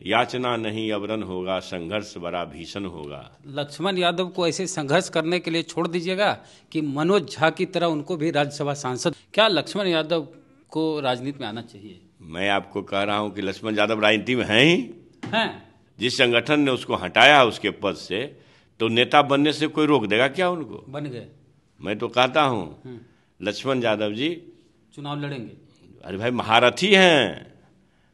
याचना नहीं अवरन होगा, संघर्ष बड़ा भीषण होगा। लक्ष्मण यादव को ऐसे संघर्ष करने के लिए छोड़ दीजिएगा कि मनोज झा की तरह उनको भी राज्यसभा सांसद। क्या लक्ष्मण यादव को राजनीति में आना चाहिए? मैं आपको कह रहा हूं कि लक्ष्मण यादव राजनीति में हैं ही। हैं? जिस संगठन ने उसको हटाया उसके पद से, तो नेता बनने से कोई रोक देगा क्या उनको? बन गए। मैं तो कहता हूं लक्ष्मण यादव जी चुनाव लड़ेंगे। अरे भाई महारथी हैं।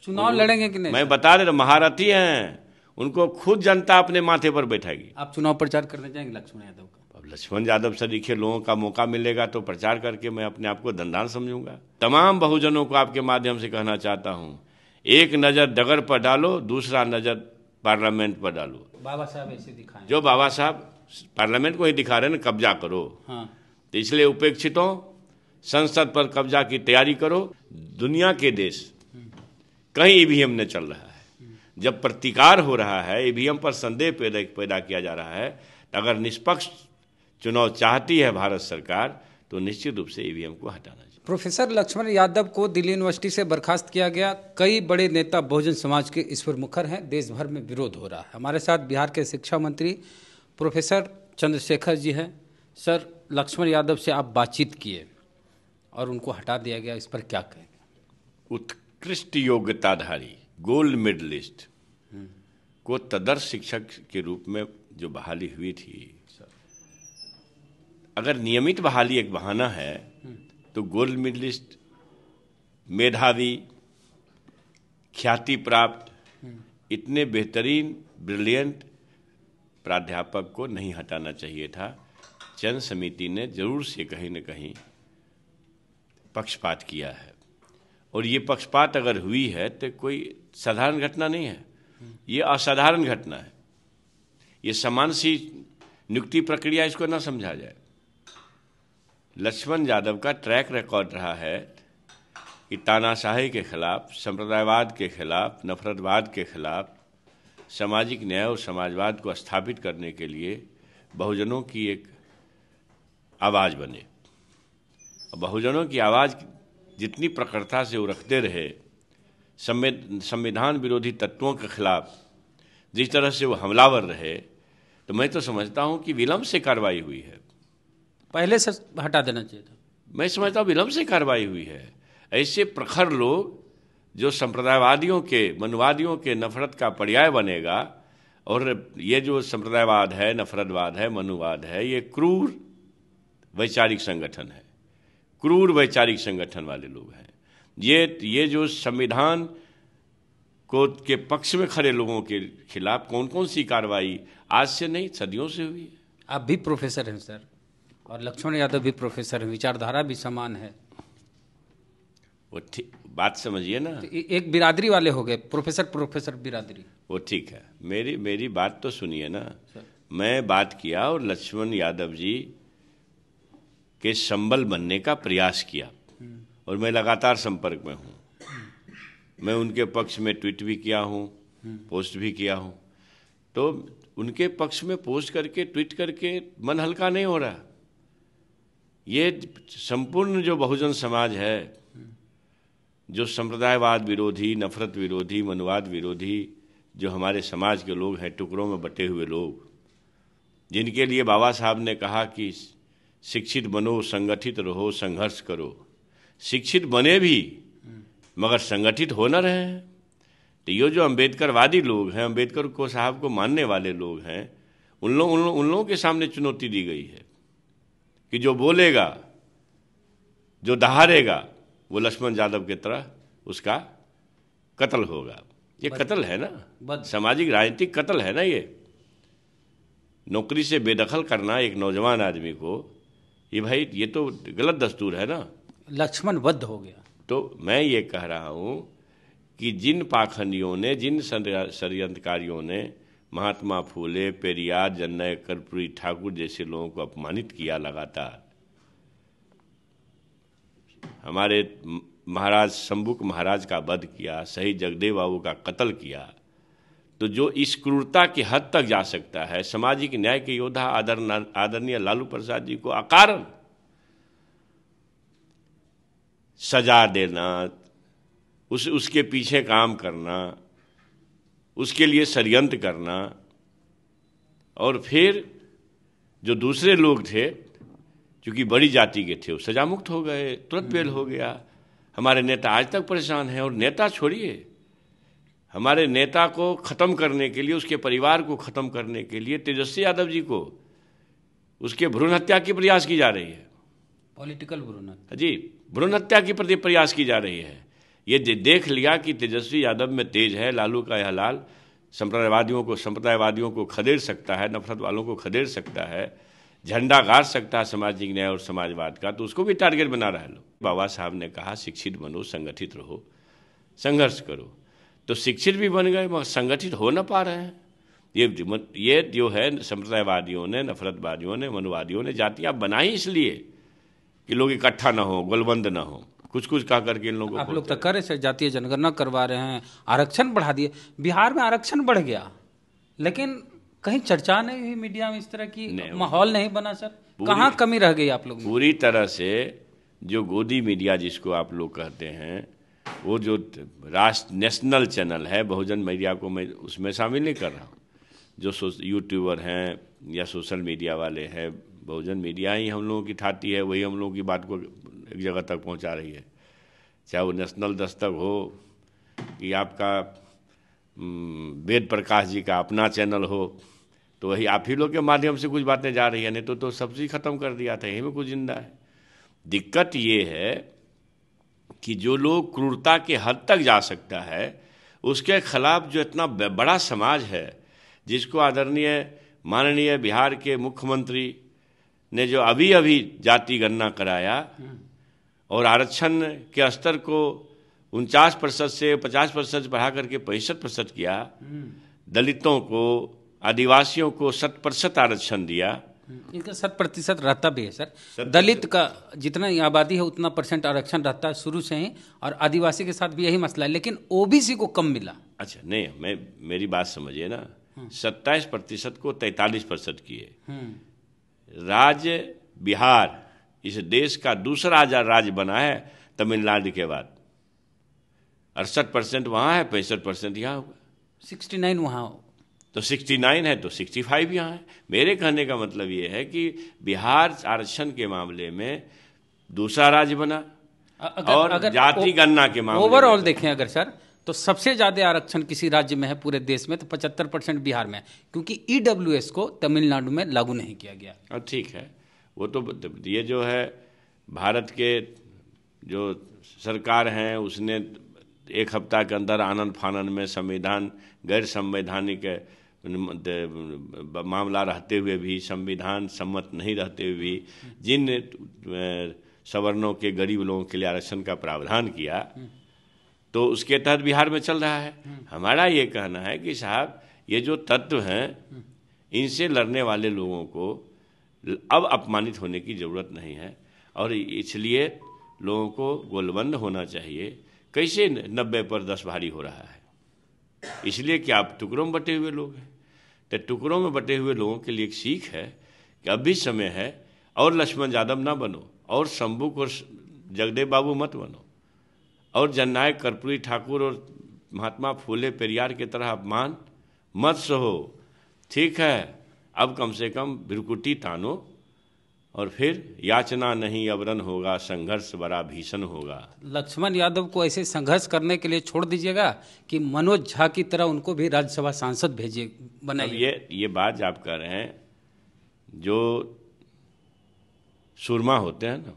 चुनाव लड़ेंगे कि नहीं? मैं बता रहे महारथी हैं, उनको खुद जनता अपने माथे पर बैठाएगी। आप चुनाव प्रचार करने जाएंगे लक्ष्मण यादव का? अब लक्ष्मण यादव से दिखे लोगों का मौका मिलेगा तो प्रचार करके मैं अपने आप को धनदान समझूंगा। तमाम बहुजनों को आपके माध्यम से कहना चाहता हूं, एक नजर डगर पर डालो, दूसरा नजर पार्लियामेंट पर डालो। बाबा साहब ऐसे दिखाएं। जो बाबा साहब पार्लियामेंट को ही दिखा रहे हैं ना, कब्जा करो। हाँ। तो इसलिए उपेक्षितों, संसद पर कब्जा की तैयारी करो। दुनिया के देश कहीं ईवीएम ने चल रहा है, जब प्रतिकार हो रहा है, ईवीएम पर संदेह पैदा किया जा रहा है, तो अगर निष्पक्ष चुनाव चाहती है भारत सरकार तो निश्चित रूप से ईवीएम को हटाना चाहिए। प्रोफेसर लक्ष्मण यादव को दिल्ली यूनिवर्सिटी से बर्खास्त किया गया। कई बड़े नेता बहुजन समाज के इस पर मुखर हैं। देश भर में विरोध हो रहा है। हमारे साथ बिहार के शिक्षा मंत्री प्रोफेसर चंद्रशेखर जी हैं। सर, लक्ष्मण यादव से आप बातचीत किए और उनको हटा दिया गया, इस पर क्या कहेंगे? उत्कृष्ट योग्यताधारी गोल्ड मेडलिस्ट को तदर्श शिक्षक के रूप में जो बहाली हुई थी, अगर नियमित बहाली एक बहाना है तो गोल्ड मेडलिस्ट, मेधावी, ख्याति प्राप्त, इतने बेहतरीन ब्रिलियंट प्राध्यापक को नहीं हटाना चाहिए था। चयन समिति ने जरूर से कहीं न कहीं पक्षपात किया है, और ये पक्षपात अगर हुई है तो कोई साधारण घटना नहीं है, ये असाधारण घटना है। ये समान सी नियुक्ति प्रक्रिया, इसको ना समझा जाए। लक्ष्मण यादव का ट्रैक रिकॉर्ड रहा है कि तानाशाही के खिलाफ, संप्रदायवाद के खिलाफ, नफरतवाद के खिलाफ, सामाजिक न्याय और समाजवाद को स्थापित करने के लिए बहुजनों की एक आवाज़ बने। बहुजनों की आवाज़ जितनी प्रखरता से वो रखते रहे, संविधान विरोधी तत्वों के खिलाफ जिस तरह से वो हमलावर रहे, तो मैं तो समझता हूं कि विलंब से कार्रवाई हुई है। पहले से हटा देना चाहिए था। मैं समझता हूं विलंब से कार्रवाई हुई है। ऐसे प्रखर लोग जो संप्रदायवादियों के, मनुवादियों के नफरत का पर्याय बनेगा, और ये जो संप्रदायवाद है, नफरतवाद है, मनुवाद है, ये क्रूर वैचारिक संगठन है, क्रूर वैचारिक संगठन वाले लोग हैं। ये जो संविधान को के पक्ष में खड़े लोगों के खिलाफ कौन कौन सी कार्रवाई आज से नहीं, सदियों से हुई है। आप भी प्रोफेसर हैं सर, और लक्ष्मण यादव भी प्रोफेसर हैं, विचारधारा भी समान है। वो ठीक बात समझिए ना, तो एक बिरादरी वाले हो गए, प्रोफेसर बिरादरी। वो ठीक है, मेरी बात तो सुनिए ना। मैं बात किया और लक्ष्मण यादव जी के संबल बनने का प्रयास किया, और मैं लगातार संपर्क में हूँ। मैं उनके पक्ष में ट्वीट भी किया हूँ, पोस्ट भी किया हूँ। तो उनके पक्ष में पोस्ट करके, ट्वीट करके मन हल्का नहीं हो रहा। ये संपूर्ण जो बहुजन समाज है, जो संप्रदायवाद विरोधी, नफरत विरोधी, मनुवाद विरोधी, जो हमारे समाज के लोग हैं, टुकड़ों में बटे हुए लोग, जिनके लिए बाबा साहब ने कहा कि शिक्षित बनो, संगठित रहो, संघर्ष करो। शिक्षित बने भी मगर संगठित हो न रहे हैं। तो ये जो अम्बेडकरवादी लोग हैं, अम्बेडकर को साहब को मानने वाले लोग हैं, उन लोगों के सामने चुनौती दी गई है कि जो बोलेगा, जो दहाड़ेगा, वो लक्ष्मण यादव की तरह उसका कत्ल होगा। ये कत्ल है ना, सामाजिक राजनीतिक कत्ल है ना। ये नौकरी से बेदखल करना एक नौजवान आदमी को, ये भाई ये तो गलत दस्तूर है ना। लक्ष्मण वध हो गया। तो मैं ये कह रहा हूं कि जिन पाखंडियों ने, जिन षड्यंत्रकारियों ने महात्मा फूले, पेरियार, जननायक, कर्पूरी ठाकुर जैसे लोगों को अपमानित किया लगातार, हमारे महाराज शंभुक महाराज का वध किया, शहीद जगदेव बाबू का कत्ल किया, तो जो इस क्रूरता की हद तक जा सकता है, सामाजिक न्याय के योद्धा आदरणीय लालू प्रसाद जी को अकारण सजा देना, उसके पीछे काम करना, उसके लिए षड्यंत्र करना, और फिर जो दूसरे लोग थे क्योंकि बड़ी जाति के थे वो सजा मुक्त हो गए, तुरंत बेल हो गया। हमारे नेता आज तक परेशान हैं। और नेता छोड़िए, हमारे नेता को ख़त्म करने के लिए, उसके परिवार को ख़त्म करने के लिए तेजस्वी यादव जी को उसके भ्रूण हत्या की प्रयास की जा रही है। पॉलिटिकल भ्रूण हत्या जी, भ्रूण हत्या की प्रयास की जा रही है। ये देख लिया कि तेजस्वी यादव में तेज है, लालू का यह लाल संप्रदायवादियों को खदेड़ सकता है, नफरत वालों को खदेड़ सकता है, झंडा गाड़ सकता है सामाजिक न्याय और समाजवाद का, तो उसको भी टारगेट बना रहा है लोग। बाबा साहब ने कहा शिक्षित बनो, संगठित रहो, संघर्ष करो। तो शिक्षित भी बन गए मगर संगठित हो ना पा रहे हैं। ये जो है संप्रदायवादियों ने, नफरतवादियों ने, मनवादियों ने जातियाँ बनाई इसलिए कि लोग इकट्ठा ना हो, गोलबंद ना हो, कुछ कुछ कह करके इन लोगों को। आप लोग तो कर रहे सर, जातीय जनगणना करवा रहे हैं, आरक्षण बढ़ा दिए, बिहार में आरक्षण बढ़ गया, लेकिन कहीं चर्चा नहीं हुई मीडिया में, इस तरह की माहौल नहीं बना सर। कहाँ कमी रह गई आप लोग में? पूरी तरह से जो गोदी मीडिया जिसको आप लोग कहते हैं, वो जो नेशनल चैनल है, बहुजन मीडिया को मैं उसमें शामिल नहीं कर रहा हूँ। जो यूट्यूबर हैं या सोशल मीडिया वाले हैं, बहुजन मीडिया ही हम लोगों की ठाती है, वही हम लोगों की बात को एक जगह तक पहुंचा रही है। चाहे वो नेशनल दस्तक हो कि आपका वेद प्रकाश जी का अपना चैनल हो, तो वही आप ही लोग के माध्यम से कुछ बातें जा रही है। नहीं तो सब चीज़ ख़त्म कर दिया था, यही में कुछ जिंदा है। दिक्कत ये है कि जो लोग क्रूरता के हद तक जा सकता है, उसके खिलाफ जो इतना बड़ा समाज है, जिसको आदरणीय माननीय बिहार के मुख्यमंत्री ने जो अभी अभी जाति गणना कराया और आरक्षण के स्तर को 49% से 50% बढ़ा करके 65% किया, दलितों को, आदिवासियों को 100% आरक्षण दिया। इनका 100% रहता भी है सर। दलित का जितना आबादी है उतना % आरक्षण रहता है शुरू से ही, और आदिवासी के साथ भी यही मसला है, लेकिन ओबीसी को कम मिला। अच्छा नहीं, मेरी बात समझिए ना, 27% को 43% किए। राज्य बिहार इस देश का दूसरा राज्य बना है तमिलनाडु के बाद। 68% वहाँ है, 65% यहाँ होगा। 69 वहाँ तो 69 है तो 65 यहाँ है। मेरे कहने का मतलब ये है कि बिहार आरक्षण के मामले में दूसरा राज्य बना, और जाति गणना के मामले ओवरऑल देखें अगर सर, तो सबसे ज़्यादा आरक्षण किसी राज्य में है पूरे देश में, तो 75% बिहार में है, क्योंकि ईडब्ल्यूएस को तमिलनाडु में लागू नहीं किया गया। ठीक है, वो तो ये जो है भारत के जो सरकार हैं उसने एक हफ्ता के अंदर आनन फानन में संविधान गैर संवैधानिक मामला रहते हुए भी, संविधान सम्मत नहीं रहते हुए भी, जिन सवर्णों के गरीब लोगों के लिए आरक्षण का प्रावधान किया, तो उसके तहत बिहार में चल रहा है। हमारा ये कहना है कि साहब ये जो तत्व हैं, इनसे लड़ने वाले लोगों को अब अपमानित होने की ज़रूरत नहीं है, और इसलिए लोगों को गोलबंद होना चाहिए। कैसे 90 पर 10 भारी हो रहा है? इसलिए कि आप टुकड़ों में बटे हुए लोग हैं। तो टुकड़ों में बटे हुए लोगों के लिए एक सीख है कि अब भी समय है, और लक्ष्मण यादव ना बनो, और शंभुक और जगदेव बाबू मत बनो, और जननायक कर्पूरी ठाकुर और महात्मा फूले पेरियार की तरह अपमान मत सहो। ठीक है, अब कम से कम भ्रुकुटी तानो, और फिर याचना नहीं अवरन होगा, संघर्ष बड़ा भीषण होगा। लक्ष्मण यादव को ऐसे संघर्ष करने के लिए छोड़ दीजिएगा कि मनोज झा की तरह उनको भी राज्यसभा सांसद भेजिए, बनाइए। ये बात आप कह रहे हैं, जो सुरमा होते हैं ना,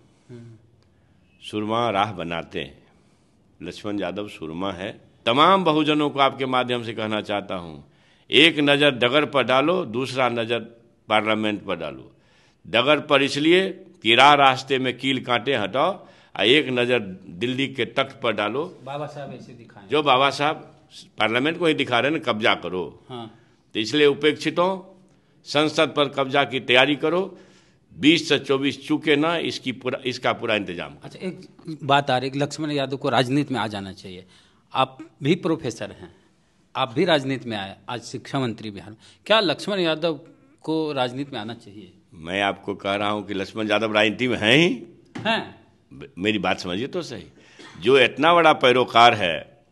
सुरमा राह बनाते हैं, लक्ष्मण यादव सुरमा है। तमाम बहुजनों को आपके माध्यम से कहना चाहता हूँ, एक नज़र डगर पर डालो, दूसरा नज़र पार्लियामेंट पर डालो। डगर पर इसलिए कि रास्ते में कील कांटे हटाओ, और एक नज़र दिल्ली के तख्त पर डालो। बाबा साहब ऐसे दिखाएं, जो बाबा साहब पार्लियामेंट को ही दिखा रहे हैं, कब्जा करो। हाँ। तो इसलिए उपेक्षितों, संसद पर कब्जा की तैयारी करो, 20 से 24 चूके ना, इसका पूरा इंतजाम। अच्छा, एक बात आ रही है, लक्ष्मण यादव को राजनीति में आ जाना चाहिए। आप भी प्रोफेसर हैं, आप भी राजनीति में आए, आज शिक्षा मंत्री बिहार में, क्या लक्ष्मण यादव को राजनीति में आना चाहिए? मैं आपको कह रहा हूं कि लक्ष्मण यादव राजनीति में हैं ही हैं। मेरी बात समझिए तो सही। जो इतना बड़ा पैरोकार है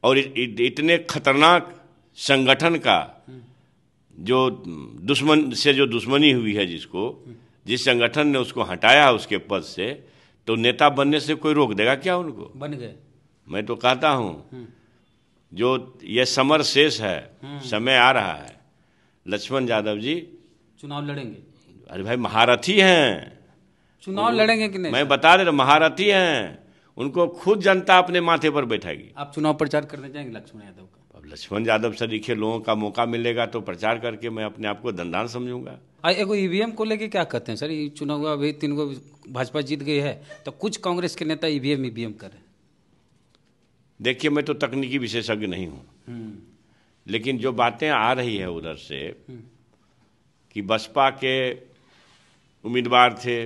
और इतने खतरनाक संगठन का जो दुश्मन से जो दुश्मनी हुई है, जिस संगठन ने उसको हटाया उसके पद से, तो नेता बनने से कोई रोक देगा क्या उनको? बन गए। मैं तो कहता हूँ जो ये समर शेष है, समय आ रहा है, लक्ष्मण यादव जी चुनाव लड़ेंगे। अरे भाई महारथी हैं, चुनाव लड़ेंगे कि नहीं? मैं बता दे रहा, महारथी हैं, उनको खुद जनता अपने माथे पर बैठाएगी। आप चुनाव प्रचार करने जाएंगे लक्ष्मण यादव का? अब लक्ष्मण यादव से दिखे लोगों का मौका मिलेगा तो प्रचार करके मैं अपने आप को धनदान समझूंगा। एगो ईवीएम को लेके क्या कहते हैं सर? ये चुनाव अभी 3 गो भाजपा जीत गई है, तो कुछ कांग्रेस के नेता ईवीएम कर रहे हैं। देखिए, मैं तो तकनीकी विशेषज्ञ नहीं हूँ, लेकिन जो बातें आ रही है उधर से कि बसपा के उम्मीदवार थे,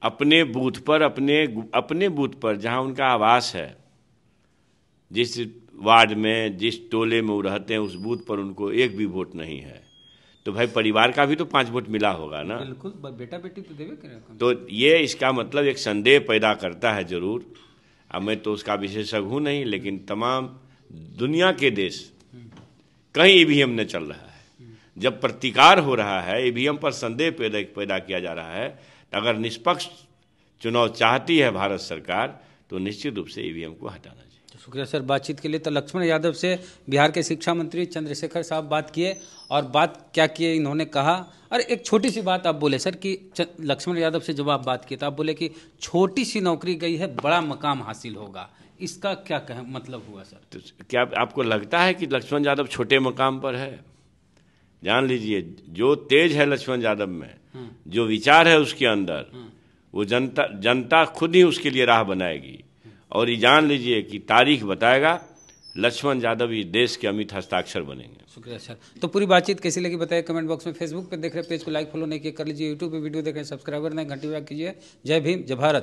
अपने बूथ पर जहां उनका आवास है, जिस वार्ड में, जिस टोले में वो रहते हैं, उस बूथ पर उनको एक भी वोट नहीं है, तो भाई परिवार का भी तो 5 वोट मिला होगा ना। बिल्कुल, बेटा बेटी तो देवे करेगा। तो ये इसका मतलब एक संदेह पैदा करता है जरूर। अब मैं तो उसका विशेषज्ञ हूँ नहीं, लेकिन तमाम दुनिया के देश कहीं ईवीएम न चल रहा है। जब प्रतिकार हो रहा है, ईवीएम पर संदेह पैदा किया जा रहा है, तो अगर निष्पक्ष चुनाव चाहती है भारत सरकार, तो निश्चित रूप से ईवीएम को हटाना चाहिए। शुक्रिया सर बातचीत के लिए। तो लक्ष्मण यादव से बिहार के शिक्षा मंत्री चंद्रशेखर साहब बात किए, और बात क्या किए इन्होंने कहा। और एक छोटी सी बात आप बोले सर कि लक्ष्मण यादव से जब आप बात किए तो आप बोले कि छोटी सी नौकरी गई है, बड़ा मकाम हासिल होगा। इसका क्या मतलब हुआ सर? तो क्या आपको लगता है कि लक्ष्मण यादव छोटे मकाम पर है? जान लीजिए, जो तेज है लक्ष्मण यादव में, जो विचार है उसके अंदर, वो जनता खुद ही उसके लिए राह बनाएगी। और ये जान लीजिए कि तारीख बताएगा, लक्ष्मण यादव इस देश के अमिट हस्ताक्षर बनेंगे। शुक्रिया सर। तो पूरी बातचीत कैसी लगी बताइए कमेंट बॉक्स में। फेसबुक पे देख रहे पेज को लाइक फॉलो नहीं किया कर लीजिए, यूट्यूब पे वीडियो देख रहे हैं सब्सक्राइबर नहीं, घंटी बजा कीजिए। जय भीम, जय भारत।